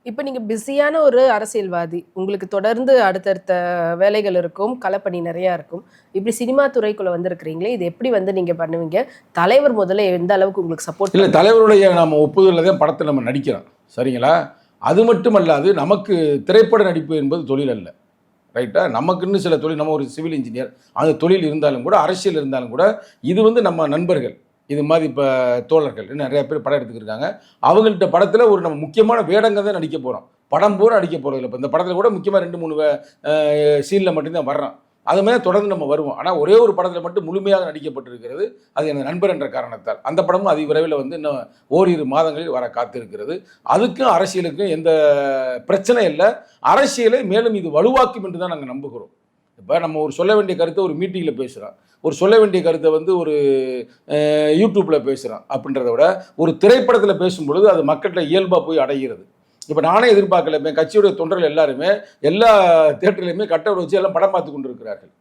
இப்ப நீங்க பிஸியான ஒரு அரசியல்வாதி. உங்களுக்கு தொடர்ந்து அடுத்தடுத்த வேலைகள் இருக்கும். களப்பணி நெறையா இருக்கும். இப்படி சினிமா துறைக்குள்ள வந்திருக்கிறீங்களே, இது எப்படி வந்து நீங்க பண்ணுவீங்க? தலைவர் முதல்ல எந்த அளவுக்கு உங்களுக்கு சப்போர்ட் இல்ல பண்றாரு? தலைவருடைய நம்ம ஒப்புதல்ல தான் படத்த நம்ம நடிக்கிறோம். சரிங்களா? அது மட்டுமல்லாது நமக்கு திரைப்பட நடிப்பு என்பது தொழில் அல்ல. ரைட்டா? நமக்குன்னு சில தொழில் நம்ம ஒரு சிவில் இன்ஜினியர். அந்த தொழில் இருந்தாலும் கூட, அரசியல் இருந்தாலும் கூட, இது வந்து நம்ம நண்பர்கள். இது மாரி இப்ப தோழர்கள் நெறைய பேர் படம் எடுத்துக்கிருக்காங்க. அவங்கள்ட்ட படத்துல ஒரு நம்ம முக்கியமான வேடங்க தான் நடிக்க போறோம். படம் பூரா நடிக்க போறதில்ல. இப்ப இந்த படத்துல கூட முக்கியமா 2, 3 சீன்ல மட்டும் தான் வர்றோம். அது மாரி தொடர்ந்து நம்ம வருவோம். ஆனா ஒரே ஒரு படத்துல மட்டும் முழுமையாக நடிக்கப்பட்டிருக்கிறது. அது எனது நண்பர் என்ற காரணத்தால். அந்த படமும் அதிவிரைவில வந்து இன்னும் ஓரிரு மாதங்களில் வர காத்திருக்கிறது. அதுக்கும் அரசியலுக்கும் எந்த பிரச்சனை இல்ல. அரசியலை மேலும் இது வலுவாக்கும் என்று தான் நாங்க நம்புகிறோம். இப்ப நம்ம ஒரு சொல்ல வேண்டிய கருத்த ஒரு மீட்டிங்ல பேசுறோம். ஒரு சொல்ல வேண்டிய கருத்த வந்து ஒரு யூடியூப்ல பேசுறோம் அப்படின்றத விட, ஒரு திரைப்படத்துல பேசும்பொழுது அது மக்கள்ட்ட இயல்பா போய் அடைகிறது. இப்ப நானே எதிர்பார்க்கல. என் கட்சியுடைய தொண்டர்கள் எல்லாருமே எல்லா தியேட்டர்லயுமே கட் அவுட் வச்சு எல்லாம் படம் பார்த்துக் கொண்டிருக்கிறார்கள்.